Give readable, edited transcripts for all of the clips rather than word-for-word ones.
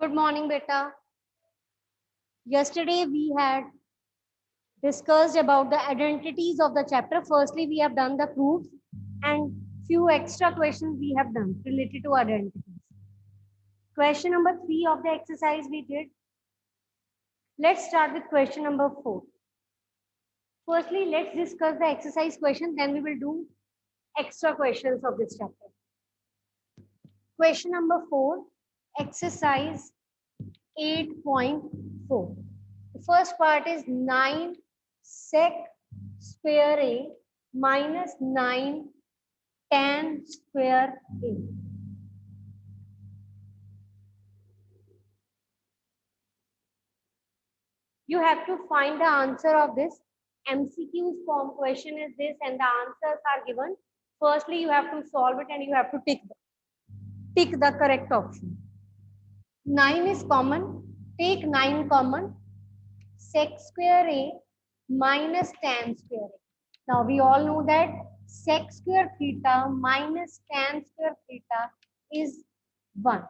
Good morning, beta. Yesterday we had discussed about the identities of the chapter. Firstly, we have done the proofs and few extra questions we have done related to identities. Question number 3 of the exercise we did. Let's start with question number 4. Firstly, let's discuss the exercise question, then we will do extra questions of this chapter. Question number 4, exercise 8.4. The first part is 9 sec square A minus 9 tan square A. You have to find the answer of this. MCQ's form question is this and the answers are given. Firstly, you have to solve it and you have to tick the correct option. 9 is common. Take 9 common. Sec square A minus tan square A. Now we all know that sec square theta minus tan square theta is 1.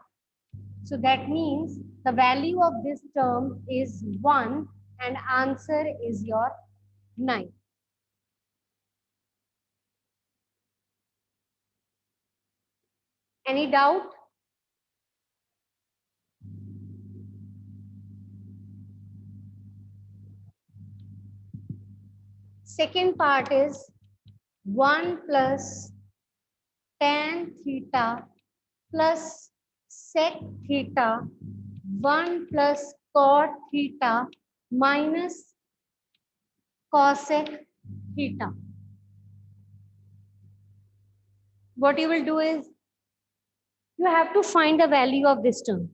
So that means the value of this term is 1 and answer is your 9. Any doubt? Second part is 1 plus tan theta plus sec theta 1 plus cot theta minus cosec theta. What you will do is you have to find the value of this term.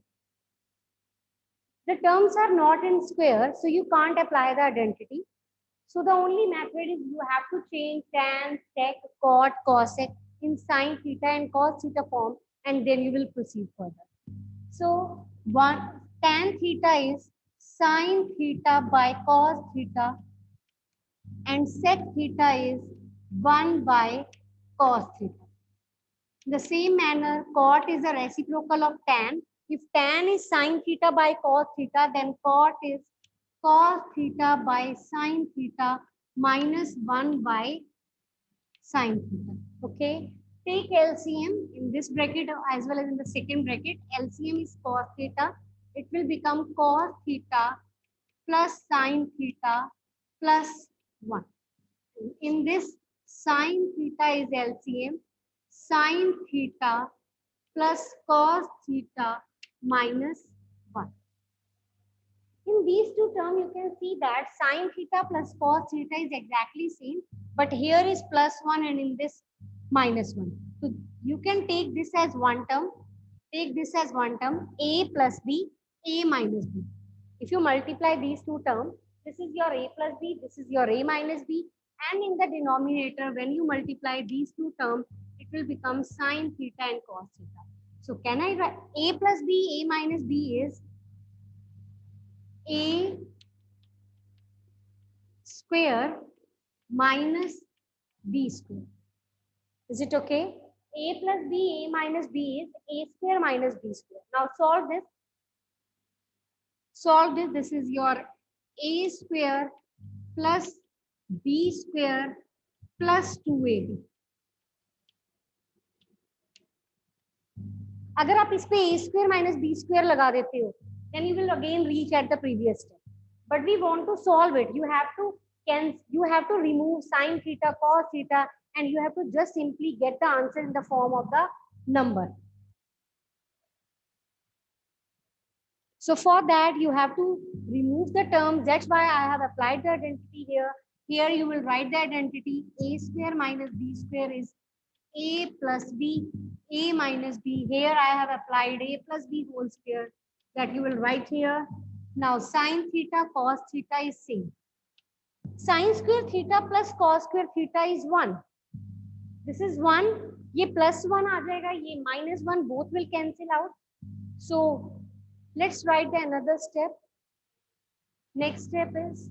The terms are not in square, so you can't apply the identity. So the only method is you have to change tan, sec, cot, cosec in sine theta and cos theta form, and then you will proceed further. So tan theta is sine theta by cos theta, and sec theta is 1 by cos theta. In the same manner, cot is a reciprocal of tan. If tan is sine theta by cos theta, then cot is cos theta by sine theta minus 1 by sine theta. Okay. Take LCM in this bracket as well as in the second bracket. LCM is cos theta. It will become cos theta plus sine theta plus 1. In this, sine theta is LCM. Sine theta plus cos theta minus 1. In these two terms, you can see that sine theta plus cos theta is exactly same, but here is plus 1 and in this minus 1. So you can take this as one term, take this as one term, a plus b, a minus b. If you multiply these two terms, this is your a plus b, this is your a minus b, and in the denominator, when you multiply these two terms, it will become sine theta and cos theta. So can I write a plus b, a minus b is a square minus b square. Is it okay? A plus b, a minus b is a square minus b square. Now solve this. Solve this. This is your a square plus b square plus 2ab. अगर आप इस पे a square minus b square लगा देते हो, then you will again reach at the previous step. But we want to solve it. You have to remove sine theta, cos theta, and you have to just simply get the answer in the form of the number. So for that, you have to remove the terms. That's why I have applied the identity here. Here you will write the identity. A square minus b square is a plus b, a minus b. Here I have applied a plus b whole square that you will write here. Now sine theta, cos theta is same. Sine square theta plus cos square theta is 1. This is 1. ये plus 1 आ जाएगा, ये minus 1, both will cancel out. So let's write the another step. Next step is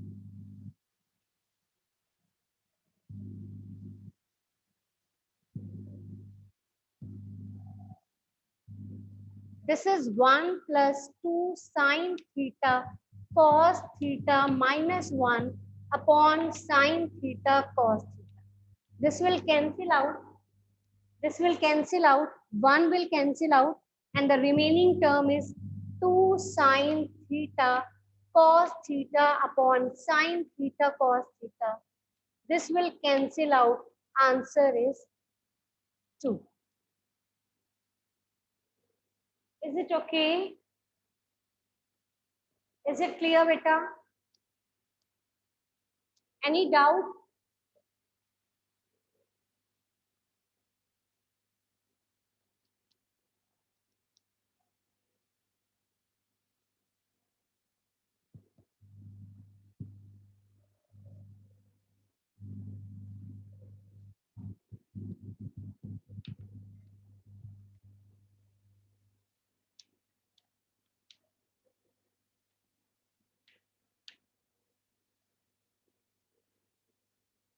This is 1 plus 2 sine theta cos theta minus 1 upon sine theta cos theta. This will cancel out. This will cancel out. 1 will cancel out. And the remaining term is 2 sine theta cos theta upon sine theta cos theta. This will cancel out. Answer is 2. Is it okay? Is it clear, beta? Any doubt?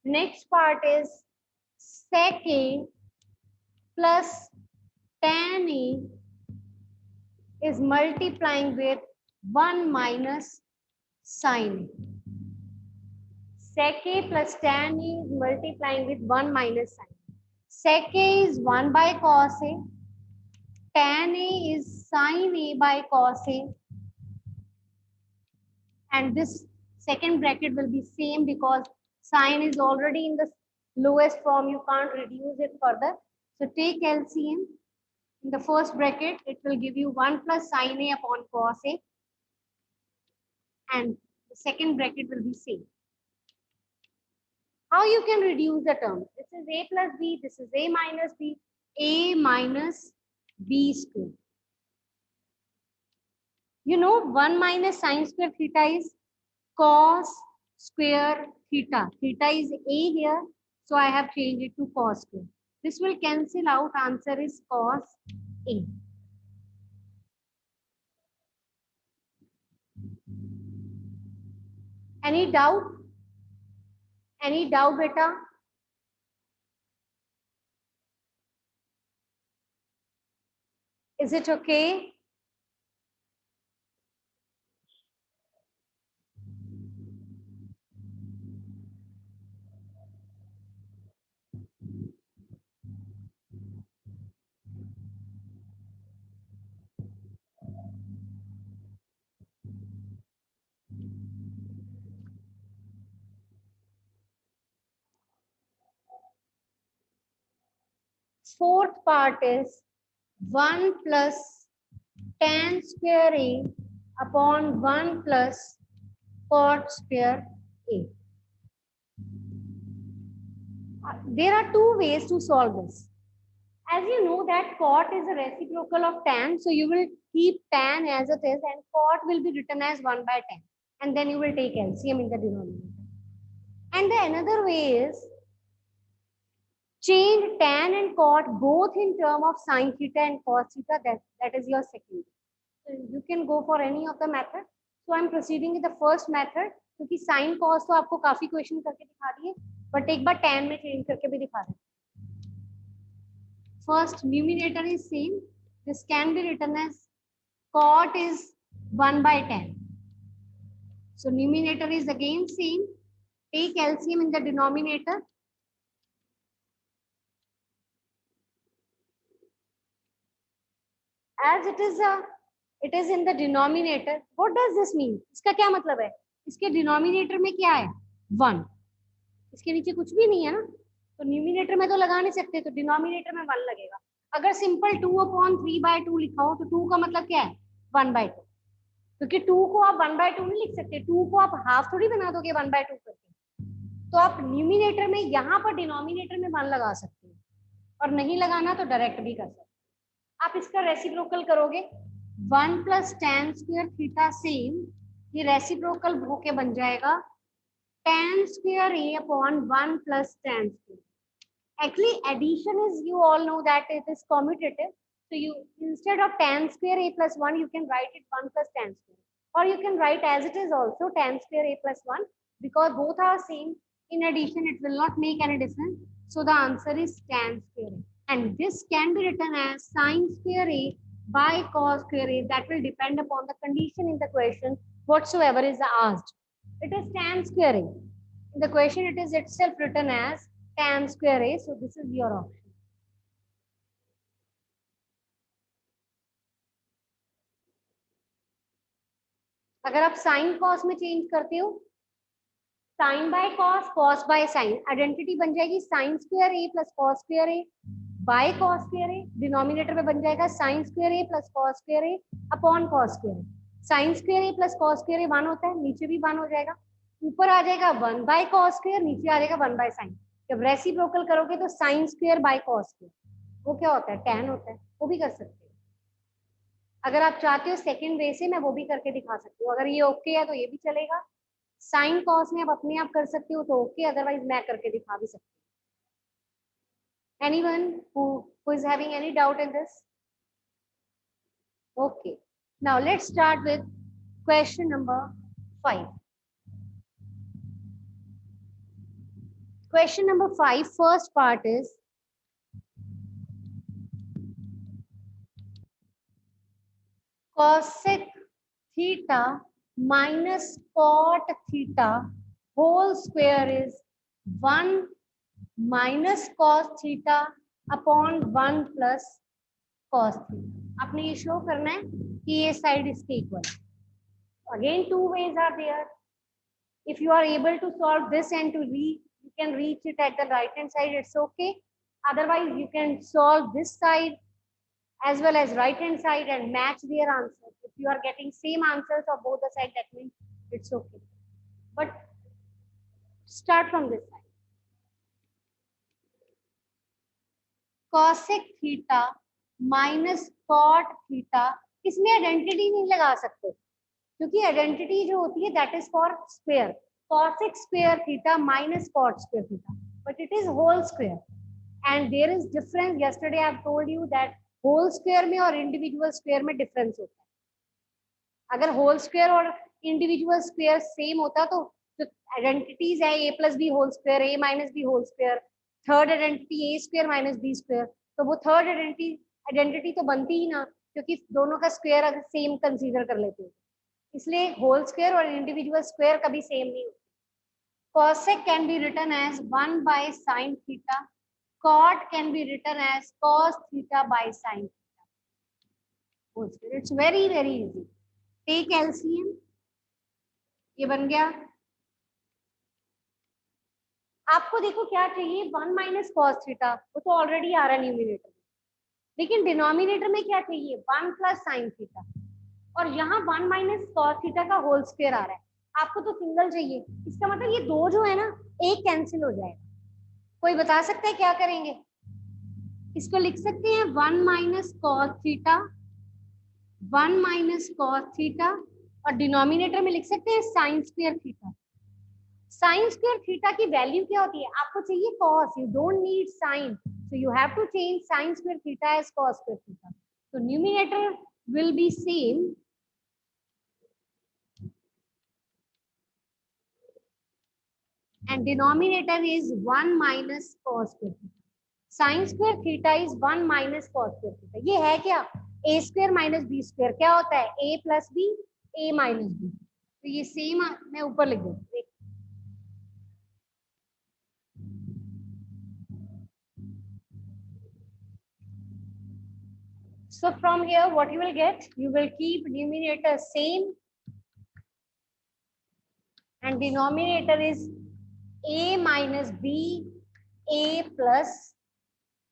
Next part is sec A plus tan A is multiplying with 1 minus sine A. Sec A plus tan A is multiplying with 1 minus sine. Sec A is 1 by cos A. Tan A is sine A by cos A. And this second bracket will be same because sine is already in the lowest form. You can't reduce it further. So take LCM. In the first bracket, it will give you 1 plus sine A upon cos A. And the second bracket will be same. How you can reduce the terms? This is A plus B. This is A minus B. A minus B square. You know 1 minus sine square theta is cos square theta. Theta is A here. So I have changed it to cos square. This will cancel out. Answer is cos A. Any doubt? Any doubt, beta? Is it okay? Fourth part is 1 plus tan square A upon 1 plus cot square A. There are two ways to solve this. As you know that cot is a reciprocal of tan, so you will keep tan as it is and cot will be written as 1 by 10. And then you will take LCM in the denominator. And the another way is change tan and cot both in term of sine theta and cos theta. That is your second. So you can go for any of the method. So I'm proceeding with the first method क्योंकि sin cos तो आपको काफी question करके दिखा दिए, but एक बार tan में change करके भी दिखा दें. First numerator is same. This can be written as cot is 1 by 10. So numerator is again same. Take LCM in the denominator. As it is in the denominator. What does this mean? इसका क्या मतलब है? इसके denominator में क्या है? 1. इसके नीचे कुछ भी नहीं है ना, तो न्यूमिनेटर में तो लगा नहीं सकते, तो डिनोमिनेटर में 1 लगेगा. अगर सिंपल 2/3/2 लिखा हो तो 2 का मतलब क्या है? 1/2. क्योंकि 2 को आप 1/2 नहीं लिख सकते, 2 को आप हाफ थोड़ी बना दोगे 1/2 करके. तो आप न्यूमिनेटर में यहाँ पर डिनोमिनेटर में 1 लगा सकते हैं, और नहीं लगाना तो डायरेक्ट भी कर सकते हैं. आप इसका रेसिप्रोकल करोगे 1 plus tan square theta same, ये रेसिप्रोकल होके बन जाएगा tan square A upon 1 plus tan square. Actually, addition is, you all know that it is commutative. So you, instead of tan square A plus 1, you can write it 1 plus tan square. Or you can write as it is also tan square A plus 1, because both are same. In addition, it will not make any difference. So the answer is tan square A. And this can be written as sine square A by cos square A. That will depend upon the condition in the question whatsoever is asked. It is tan square A. In the question, it is itself written as tan square A. So this is your option. अगर आप sine cos में change करते हो, sine by cos, cos by sine, identity बन जाएगी sine square A plus cos square A by cos square A. Denominator में बन जाएगा sine square A plus cos square A upon cos square A. Sine square A plus cos square A 1 होता है, नीचे भी 1 हो जाएगा, ऊपर आ जाएगा 1 बाय कॉस स्क्वायर, नीचे आ जाएगा 1 बाय साइन। जब रेसिप्रोकल करोगे तो sine square by cos square, वो क्या होता है, टैन होता है। वो भी कर सकते हो, अगर आप चाहते हो सेकेंड वे से मैं वो भी करके दिखा सकती हूँ। अगर ये ओके है तो ये भी चलेगा। साइन कॉस में आप अपने आप कर सकते हो तो ओके, अदरवाइज मैं करके दिखा भी सकती हूँ। Anyone who is having any doubt in this? Okay, now let's start with question number 5. Question number 5, first part is cosec theta minus cot theta whole square is 1 minus cos theta upon 1 plus cos theta। आपने ये show करना है कि ये side इसके equal है। Again, two ways are there. If you are able to solve this and you can reach it at the right hand side, it's okay. Otherwise, you can solve this side as well as right hand side and match their answers. If you are getting same answers of both the side, that means it's okay. But start from this side. Cosec theta minus cot theta, इसमें identity नहीं लगा सकते क्योंकि identity जो होती है that is for square. cosec square theta minus cot square theta, but it is whole square and there is difference. Yesterday I have told you that whole square में और individual square में difference होता है। अगर whole square और individual square same होता तो जो आइडेंटिटीज है a plus b whole square, a minus b whole square, third identity a square minus b square, तो वो थर्ड आइडेंटिटी तो बनती ही ना, क्योंकि दोनों का स्क्वायर अगर सेम कंसीडर कर लेते हैं, इसलिए होल स्क्वायर और इंडिविजुअल स्क्वायर कभी सेम नहीं होते। Cosec can be written as 1 by sin theta. Cot can be written as cos theta by sin theta. Whole square. It's very easy. Take LCM. ये बन गया। आपको देखो क्या चाहिए, 1 माइनस कॉस थीटा, वो तो ऑलरेडी आ रहा है न्यूमिनेटर में, लेकिन डिनोमिनेटर में क्या चाहिए, 1 प्लस साइन थीटा, और यहाँ 1 माइनस कॉस थीटा का होल स्क्वायर आ रहा है। आपको तो सिंगल चाहिए, इसका मतलब ये दो जो है ना एक कैंसिल हो जाएगा। कोई बता सकता है क्या करेंगे? इसको लिख सकते हैं 1 minus cos theta, 1 minus cos theta, और डिनोमिनेटर में लिख सकते हैं sine square theta. Sine square theta की वैल्यू क्या होती है, आपको चाहिए cos, you don't need sine, so you have to change sine square theta as cos square theta. तो numerator will be same and denominator is 1 minus cos square theta. Sin square theta is 1 minus cos square theta. ये है क्या, a square minus b square, क्या होता है a plus b, a minus b। तो ये same मैं ऊपर लिख दूँ। So from here what you will get, you will keep numerator same and denominator is a minus b, a plus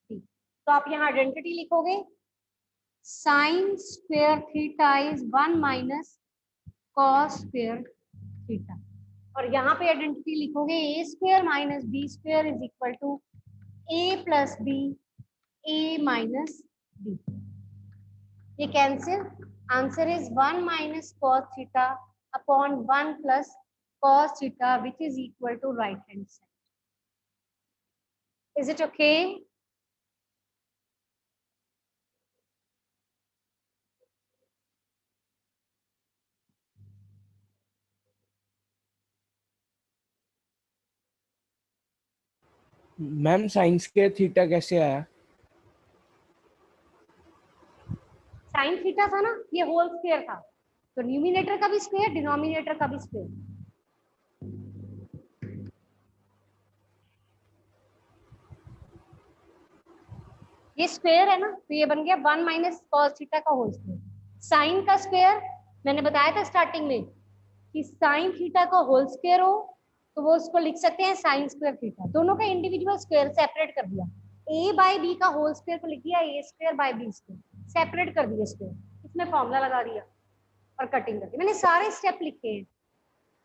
b। तो आप यहाँ आइडेंटिटी लिखोगे sine square theta is 1 minus cos square theta, और यहाँ पे आइडेंटिटी लिखोगे a square minus b square is equal to a plus b, a minus b. ये cancel, answer is 1 minus cos theta upon 1 plus cos theta, which is equal to right hand side. Is it okay? Ma'am sign square theta कैसे आया? Sine theta था ना, ये whole square था, तो numerator का भी स्क्वायर, डिनोमिनेटर का भी स्क्वायर। ये स्क्वायर है ना, तो ये बन गया 1 माइनस कॉस थीटा का होल स्क्वायर। साइन का स्क्वायर मैंने बताया था स्टार्टिंग में कि साइन थीटा का होल स्क्वायर हो तो वो उसको लिख सकते हैं साइन स्क्वायर थीटा। दोनों का इंडिविजुअल स्क्वायर सेपरेट कर दिया, a बाई बी का होल स्क्वायर को लिख दिया a square by B square, separate कर दिया स्क्वायर, इसमें फॉर्मूला लगा दिया और कटिंग कर दी। मैंने सारे स्टेप लिखे हैं,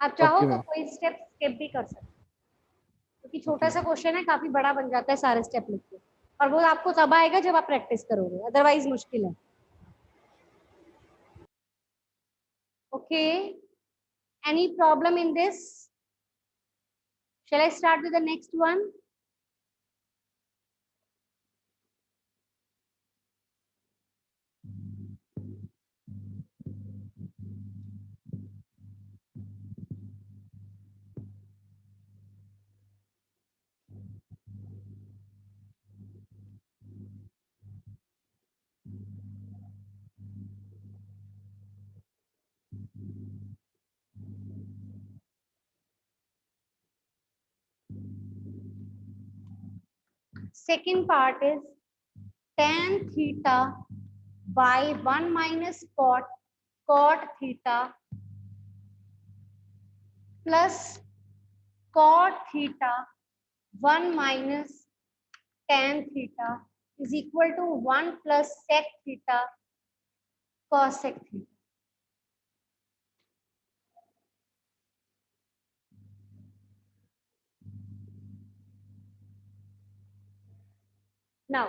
आप चाहो ओके तो मैम। कोई स्टेप स्किप भी कर सकते हैं, क्योंकि छोटा ओके। सा क्वेश्चन है, काफी बड़ा बन जाता है सारे स्टेप लिख के, और वो आपको तब आएगा जब आप प्रैक्टिस करोगे, अदरवाइज मुश्किल है। Okay, any problem in this? Shall I start with the next one? Second part is tan theta by 1 minus cot theta plus cot theta 1 minus tan theta is equal to 1 plus sec theta cos sec theta. Now,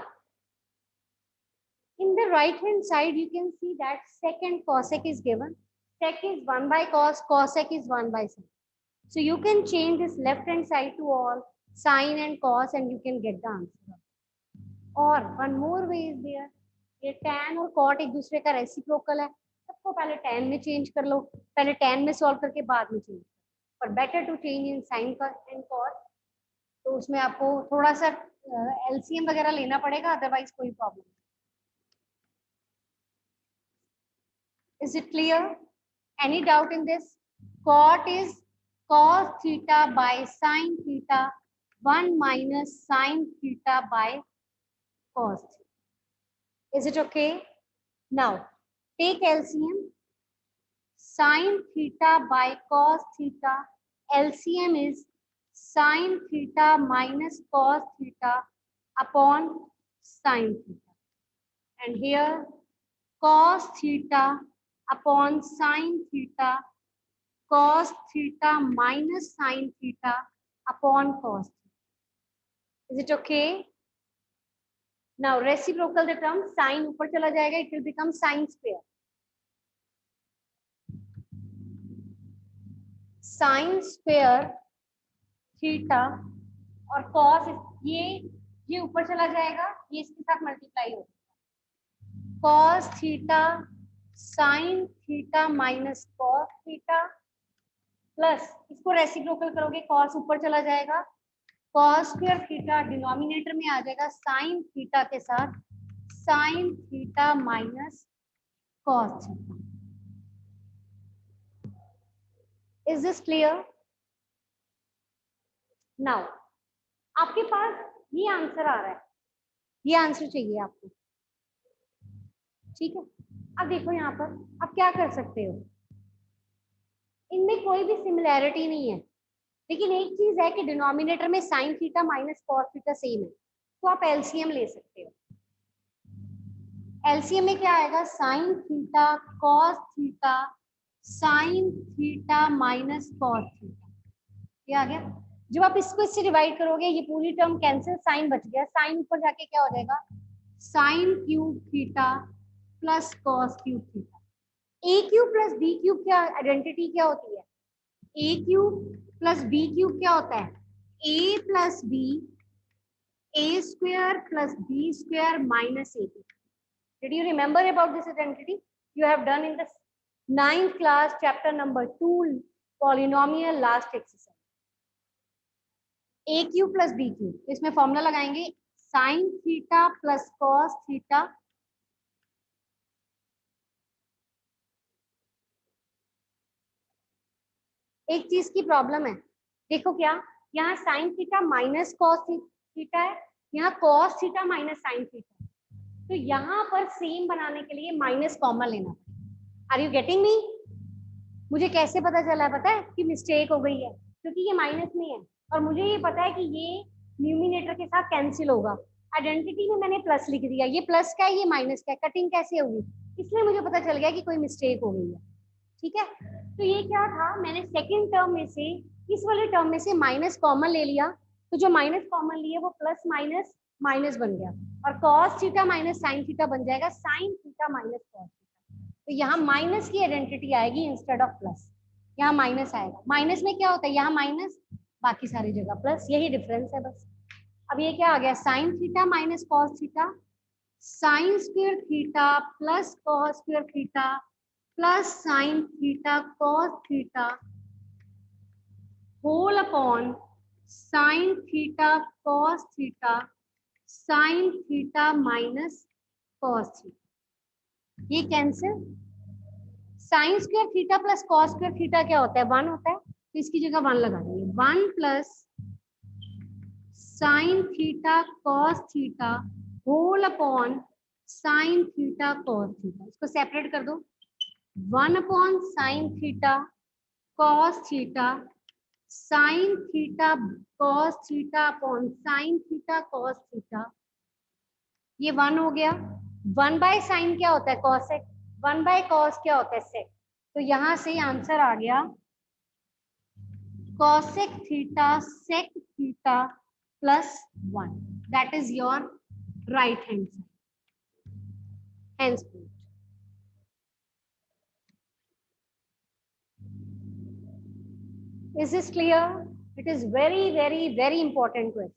in the right hand side, you can see that sec and cosec is given. Sec is 1 by cos, cosec is 1 by sec. So you can change this left hand side to all sine and cos and you can get the answer. और one more way is there, ये tan और cot एक दूसरे का reciprocal है, सबको पहले tan में चेंज कर लो, पहले tan में सॉल्व करके बाद में चेंज, पर better to change in sine and cos, तो उसमें आपको थोड़ा सा एलसीएम वगैरह लेना पड़ेगा, अदरवाइज कोई problem. Is it clear? Any doubt in this? cot is cos theta by sin theta 1 minus sin theta by cos theta. Is it okay? Now take LCM. Sin theta by cos theta. LCM is sin theta minus cos theta upon sin theta. And here cos theta upon sin theta, cos theta minus sin theta upon cos theta. Is it okay? Now reciprocal the term sin ऊपर चला जाएगा, it will become sin square. Sin square theta और cos, ये ऊपर चला जाएगा, ये इसके साथ मल्टीप्लाई होगा, cos theta sin theta minus cos theta plus इसको रेसिप्रोकल करोगे, cos ऊपर चला जाएगा, cos स्क्वायर थीटा डिनोमिनेटर में आ जाएगा sin थीटा के साथ sin theta minus cos theta. Is this clear? Now आपके पास ये आंसर आ रहा है, ये आंसर चाहिए आपको, ठीक है? अब देखो यहाँ पर आप क्या कर सकते हो, इनमें कोई भी सिमिलैरिटी नहीं है, लेकिन एक चीज है कि डिनोमिनेटर में sign theta minus cos theta same है, तो आप एलसीएम ले सकते हो। एलसीएम में क्या आएगा? Sign theta cos theta sine theta minus cos theta, ये आ गया। जब आप इसको इससे डिवाइड करोगे, ये पूरी टर्म कैंसिल, साइन बच गया, साइन ऊपर जाके क्या हो जाएगा? Sine cube theta plus cos cube theta. A cube plus b cube क्या आइडेंटिटी क्या होती है? A cube plus b cube क्या होता है? A plus b, a square plus b square minus a b. Did you remember about this identity? You have done in the 9th class, chapter number 2, polynomial last exercise. A cube plus b cube, इसमें formula लगाएंगे sine theta plus cos theta एक चीज की problem है, देखो क्या, यहाँ sign theta minus cos theta है, यहाँ cos theta minus sine theta है, तो यहाँ पर सेम बनाने के लिए माइनस कॉमन लेना पड़ेगा। Are you getting me? मुझे कैसे पता चला पता है कि मिस्टेक हो गई है, क्योंकि ये माइनस में है और मुझे ये पता है कि ये न्यूमिनेटर के साथ कैंसिल होगा। आइडेंटिटी में मैंने प्लस लिख दिया, ये प्लस का है ये माइनस का है, कटिंग कैसे होगी, इसलिए मुझे पता चल गया कि कोई मिस्टेक हो गई है। ठीक है, तो ये क्या था, मैंने सेकेंड टर्म में से, इस वाले टर्म में से माइनस कॉमन ले लिया, तो जो माइनस कॉमन लिए वो प्लस माइनस माइनस बन गया, और cos theta minus sine theta बन जाएगा sign theta minus cos theta. तो यहाँ माइनस की आइडेंटिटी आएगी इंस्टेड ऑफ प्लस, यहाँ माइनस आएगा। माइनस में क्या होता है, यहाँ माइनस, बाकी सारी जगह प्लस, यही डिफरेंस है बस। अब ये क्या आ गया, sine theta minus cos theta, sine square theta plus cos square theta plus sine theta cos theta whole upon sine theta cos theta sine theta minus cos theta. ये cancel, sine square theta plus cos square theta क्या होता है, 1 होता है, तो इसकी जगह 1 लगा देंगे, 1 plus sine theta cos theta whole upon sine theta cos theta. इसको सेपरेट कर दो, 1 upon sine theta cos theta sine theta cos theta upon sine theta cos theta, ये 1 हो गया। 1 बाय साइन क्या होता है, कॉसेक, 1 बाय कॉस क्या होता है, सेक, तो यहां से आंसर आ गया cosec theta sec theta plus 1, that is your right hand side, hence proved. Is this clear? It is very, very, very important question.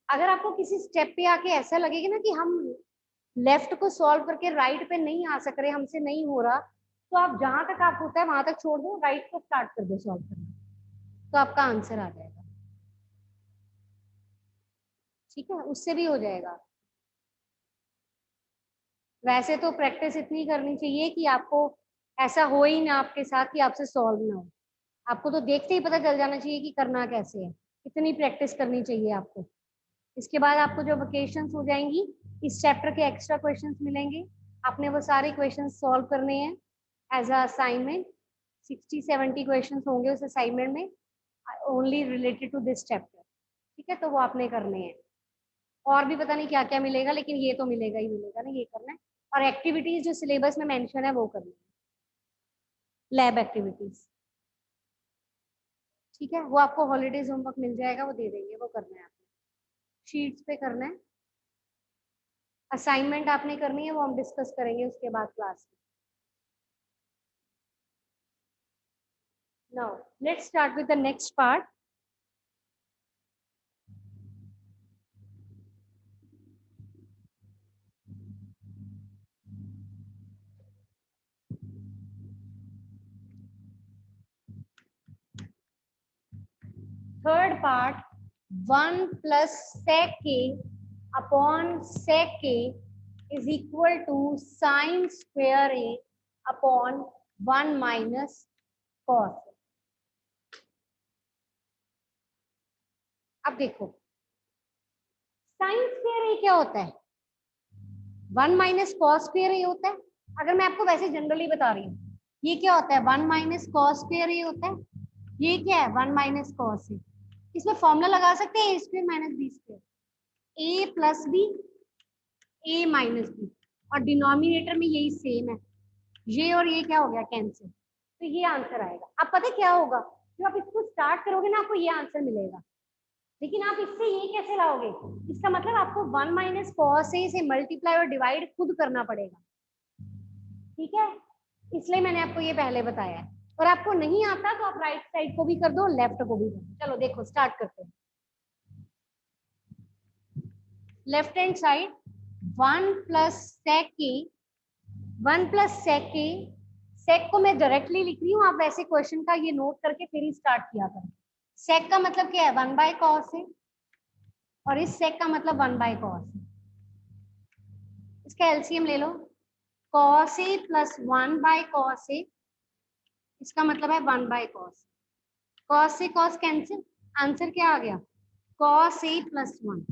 अगर आपको किसी स्टेप पे आके ऐसा लगेगा ना कि हम लेफ्ट को सॉल्व करके राइट पे नहीं आ सक रहे, हमसे नहीं हो रहा, तो आप जहां तक आप होता है वहां तक छोड़ दो, राइट को स्टार्ट कर दो सॉल्व करना, तो आपका आंसर आ जाएगा। ठीक है, उससे भी हो जाएगा। वैसे तो प्रैक्टिस इतनी करनी चाहिए कि आपको ऐसा हो ही ना आपके साथ कि आपसे सॉल्व ना हो, आपको तो देखते ही पता चल जाना चाहिए कि करना कैसे है, इतनी प्रैक्टिस करनी चाहिए आपको। इसके बाद आपको जो वेकेशंस हो जाएंगी, इस चैप्टर के एक्स्ट्रा क्वेश्चंस मिलेंगे, आपने वो सारे क्वेश्चंस सॉल्व करने हैं एज अ असाइनमेंट। 60-70 क्वेश्चंस होंगे उस असाइनमेंट में, only related to this chapter. ठीक है, तो वो आपने करने हैं, और भी पता नहीं क्या क्या मिलेगा, लेकिन ये तो मिलेगा ही मिलेगा ना, ये करना है। और एक्टिविटीज जो सिलेबस में मेंशन है वो करनी है, लैब एक्टिविटीज। ठीक है, वो आपको हॉलीडेज होमवर्क मिल जाएगा, वो दे देंगे, वो करना है आपने, शीट्स पे करना है। असाइनमेंट आपने करनी है, वो हम डिस्कस करेंगे उसके बाद क्लास में। Now let's start with the next part. Third part, 1 plus sec a upon sec a is equal to sine square a upon 1 minus cos. अब देखो साइन स्क्वेयर a क्या होता है, 1 माइनस कॉस स्क्वेयर a होता है। अगर मैं आपको वैसे जनरली बता रही हूँ, ये क्या होता है, 1 माइनस कॉस स्क्वेयर a होता है, ये क्या है 1 माइनस कॉस a। इसमें फॉर्मूला लगा सकते हैं a square minus B square, a plus B a minus B, और डिनोमिनेटर में यही सेम है, ये और ये क्या हो गया कैंसिल, तो ये आंसर आएगा। अब पता क्या होगा, जब आप इसको स्टार्ट करोगे ना आपको ये आंसर मिलेगा, लेकिन आप इससे ये कैसे लाओगे, इसका मतलब आपको 1 माइनस कॉस ए से मल्टीप्लाई और डिवाइड खुद करना पड़ेगा। ठीक है, इसलिए मैंने आपको ये पहले बताया है, और आपको नहीं आता तो आप राइट साइड को भी कर दो, लेफ्ट को भी कर दो। चलो देखो स्टार्ट करते हैं। Left hand side 1 plus sec a, 1 plus sec a सेक को मैं डायरेक्टली लिख रही हूँ, आप वैसे क्वेश्चन का ये नोट करके फिर ही स्टार्ट किया करें। सेक का मतलब क्या है, 1/cos है, और इस सेक का मतलब 1/cos है। इसका एलसीएम ले लो, cos a plus 1/cos a, इसका मतलब है 1/cos। cos से cos कैंसिल, आंसर क्या आ गया, cos a प्लस 1।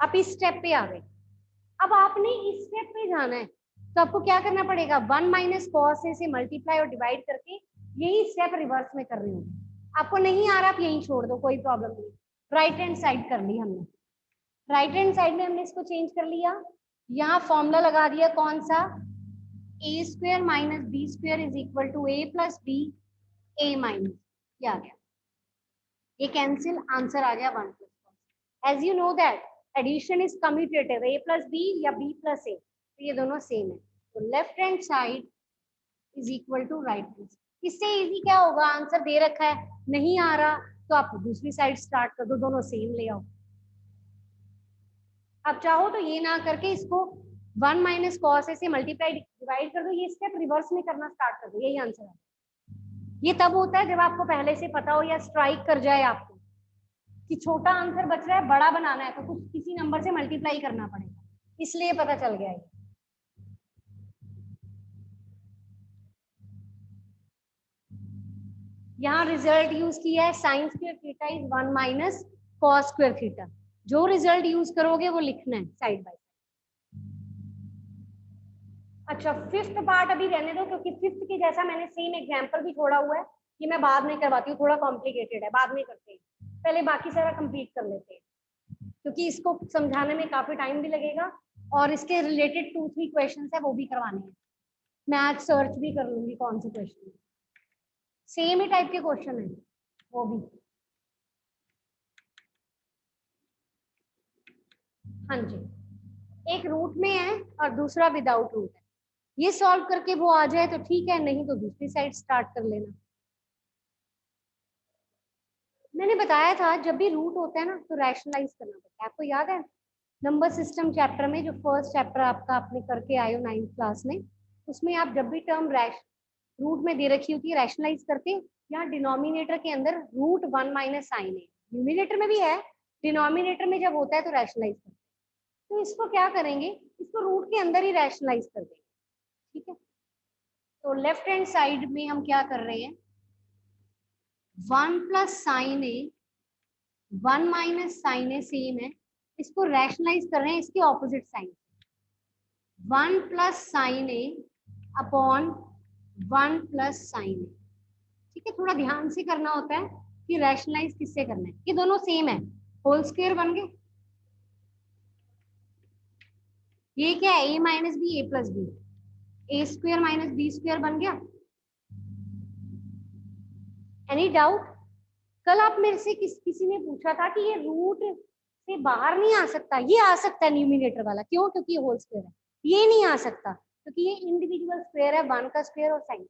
आप इस स्टेप पे आ गए। अब आपने इस स्टेप पे जाना है तो आपको क्या करना पड़ेगा, 1 माइनस कॉस ए से मल्टीप्लाई और डिवाइड करके यही स्टेप रिवर्स में कर रहे होंगे। आपको नहीं आ रहा आप यही छोड़ दो, कोई प्रॉब्लम नहीं। राइट हैंड साइड कर ली हमने, राइट हैंड साइड में हमने इसको चेंज कर लिया, यहाँ फॉर्मूला लगा दिया कौन सा, a square minus b square is equal to a plus b a minus, क्या आ गया, ये कैंसिल, आंसर आ गया 1 plus. As you know that addition is commutative, a plus b या b प्लस ए, तो ये दोनों सेम है, तो left hand side is equal to right hand. इससे इजी क्या होगा, आंसर दे रखा है, नहीं आ रहा तो आप दूसरी साइड स्टार्ट कर दो, दोनों सेम ले आओ। आप चाहो तो ये ना करके इसको 1 माइनस कॉस ए से मल्टीप्लाई डिवाइड कर दो, ये स्टेप रिवर्स में करना स्टार्ट कर दो, यही आंसर है। ये तब होता है जब आपको पहले से पता हो या स्ट्राइक कर जाए आपको कि छोटा आंसर बच रहा है, बड़ा बनाना है तो कुछ किसी नंबर से मल्टीप्लाई करना पड़ेगा, इसलिए पता चल गया है। यहाँ रिजल्ट यूज किया है sign square theta is 1 minus cos square theta, जो रिजल्ट यूज करोगे वो लिखना है साइड बाय। अच्छा, फिफ्थ पार्ट अभी रहने दो, क्योंकि फिफ्थ के जैसा मैंने सेम एग्जांपल भी छोड़ा हुआ है, कि मैं बाद में करवाती हूँ, थोड़ा कॉम्प्लिकेटेड है, बाद में करते हैं, पहले बाकी सारा कंप्लीट कर लेते हैं, क्योंकि इसको समझाने में काफी टाइम भी लगेगा और इसके रिलेटेड 2-3 क्वेश्चन है वो भी करवाने हैं। मैं आज सर्च भी कर लूंगी कौन से क्वेश्चन, सेम ही टाइप के क्वेश्चन है वो भी। हाँ जी, एक रूट में है और दूसरा विदाउट रूट है, ये सॉल्व करके वो आ जाए तो ठीक है, नहीं तो दूसरी साइड स्टार्ट कर लेना। मैंने बताया था जब भी रूट होता है ना तो रैशनलाइज करना पड़ता है, आपको याद है नंबर सिस्टम चैप्टर में, जो फर्स्ट चैप्टर आपका आपने करके आए हो 9th क्लास में, उसमें आप जब भी टर्म रूट में दे रखी होती है रैशनलाइज करते, यहाँ डिनोमिनेटर के अंदर रूट 1 माइनस साइन है, न्यूमिनेटर में भी है, डिनोमिनेटर में जब होता है तो रैशनलाइज करते हैं। तो इसको क्या करेंगे, इसको रूट के अंदर ही रैशनलाइज कर देंगे, ठीक है। तो लेफ्ट हैंड साइड में हम क्या कर रहे हैं, 1 प्लस साइन ए 1 माइनस साइन ए सेम है, इसको रैशनलाइज कर रहे हैं इसके ऑपोजिट साइन, 1 प्लस साइन ए अपॉन 1 प्लस साइन ए, ठीक है। थोड़ा ध्यान से करना होता है कि रैशनलाइज किससे करना है, ये दोनों सेम है, होल स्क्वायर बन गए, ये क्या है, ए minus B A plus b, a square minus b square बन गया। एनी डाउट, कल आप मेरे से किसी ने पूछा था कि ये रूट से बाहर नहीं आ सकता, ये आ सकता है न्यूमिनेटर वाला, क्यों, क्योंकि ये होल स्क्वायर है, ये नहीं आ सकता क्योंकि ये इंडिविजुअल स्क्वायर है, 1 का स्क्वायर और साइन,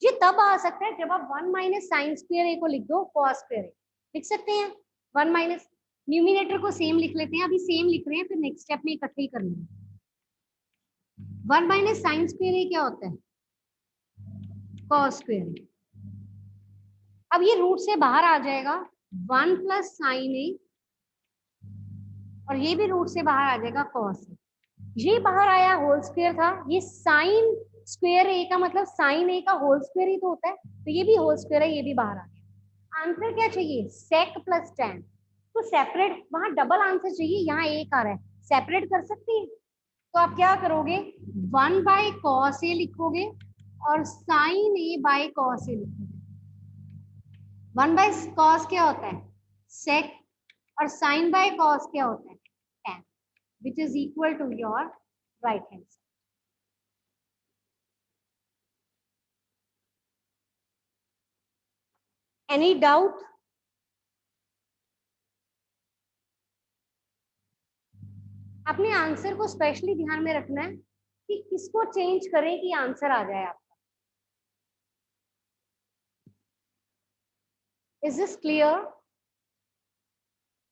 ये तब आ सकता है जब आप 1 माइनस साइन स्क्वायर ए को लिख दो कॉस स्क्वायर ए, लिख सकते हैं 1 माइनस, न्यूमिनेटर को सेम लिख लेते हैं, अभी सेम लिख रहे हैं, फिर नेक्स्ट स्टेप में इकट्ठे ही कर लेंगे। 1 माइनस साइन स्क्वायर ए क्या होता है, कॉस स्क्वायर ए। अब ये रूट से बाहर आ जाएगा 1 प्लस साइन ए, और ये भी रूट से बाहर आ जाएगा कॉस ए, ये बाहर आया होल स्क्वायर था, ये साइन स्क्वायर ए का मतलब साइन ए का होल स्क्वायर ही तो होता है, तो ये भी होल स्क्वायर है, ये भी बाहर आ गया। आंसर क्या चाहिए, सेक प्लस टेन, तो सेपरेट, वहां डबल आंसर चाहिए, यहाँ एक आ रहा है, सेपरेट कर सकती है, तो आप क्या करोगे, 1 बाय कॉस ए लिखोगे और sign A by cos A लिखोगे। 1 बाय कॉस क्या होता है, सेक, और साइन बाय कॉस क्या होता है, ten, which is equal to your right hand side. Any doubt? अपने आंसर को स्पेशली ध्यान में रखना है कि किसको चेंज करें कि आंसर आ जाए आपका। Is this clear?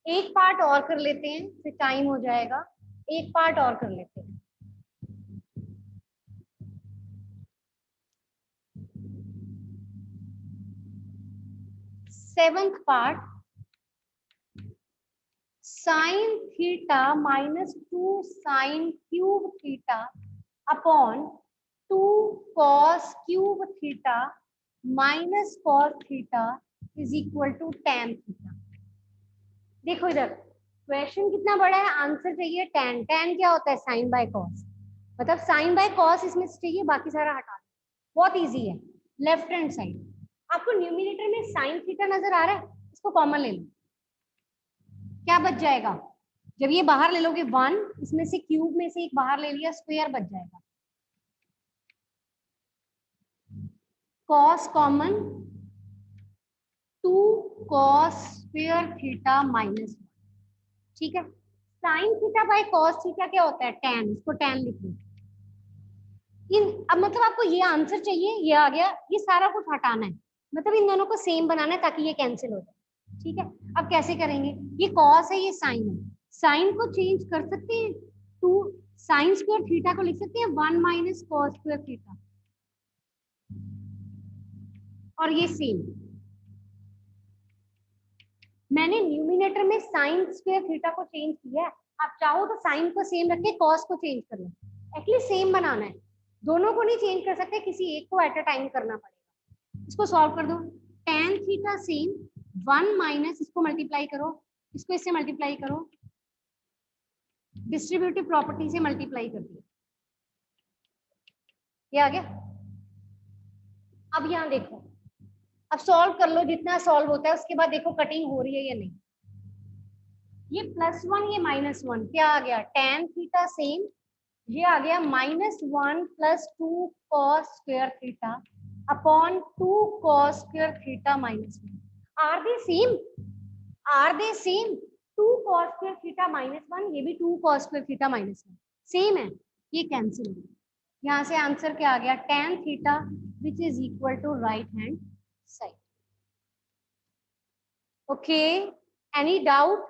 एक पार्ट और कर लेते हैं, फिर टाइम हो जाएगा, एक पार्ट और कर लेते हैं। 7th part sine theta minus 2 sine cube theta upon 2 cos cube theta minus cos theta is equal to tan theta. देखो इधर क्वेश्चन कितना बड़ा है, आंसर चाहिए tan। tan क्या होता है? साइन बाय कॉस, मतलब साइन बाय कॉस इसमें से चाहिए, बाकी सारा हटा दो। बहुत इजी है। लेफ्ट हैंड साइड आपको न्यूमिनेटर में साइन थीटा नजर आ रहा है, इसको कॉमन ले लो। क्या बच जाएगा? जब ये बाहर ले लोगे 1, इसमें से क्यूब में से एक बाहर ले लिया, स्क्वायर बच जाएगा। Cos common, 2 cos square theta minus 1। ठीक है, sine theta by cos theta क्या होता है? tan। इसको tan लिख लो। अब मतलब आपको ये आंसर चाहिए, ये आ गया, ये सारा कुछ हटाना है, मतलब इन दोनों को सेम बनाना है ताकि ये कैंसिल हो जाए। ठीक है, अब कैसे करेंगे? ये कॉस है, ये साइन है, साइन को चेंज कर सकते हैं, 2 साइन स्क्वायर थीटा को लिख सकते हैं 1 माइनस कॉस स्क्वायर थीटा, और ये सेम। मैंने न्यूमिनेटर में साइन स्क्वायर थीटा को चेंज किया है, आप चाहो तो साइन को सेम रख के कॉस को चेंज कर लो, एटलीस्ट सेम बनाना है। दोनों को नहीं चेंज कर सकते, किसी एक को एट अ टाइम करना पड़ेगा। इसको सॉल्व कर दो। tan थीटा सेम 1 माइनस, इसको मल्टीप्लाई करो, इसको इससे मल्टीप्लाई करो, डिस्ट्रीब्यूटिव प्रॉपर्टी से मल्टीप्लाई कर दिया, ये आ गया। अब यहाँ देखो, अब सॉल्व कर लो, जितना सॉल्व होता है उसके बाद देखो कटिंग हो रही है या नहीं। ये +1 ये -1 क्या आ गया? tan थीटा सेम, ये आ गया -1 + 2 cos square theta upon 2 cos square theta -1। Are they same? Are they same? 2 cos square theta -1, ये भी 2 cos स्क्वायर थीटा -1 सेम है, ये कैंसिल हो गया। यहाँ से आंसर क्या आ गया? tan theta which is equal to right hand side. Okay, any doubt?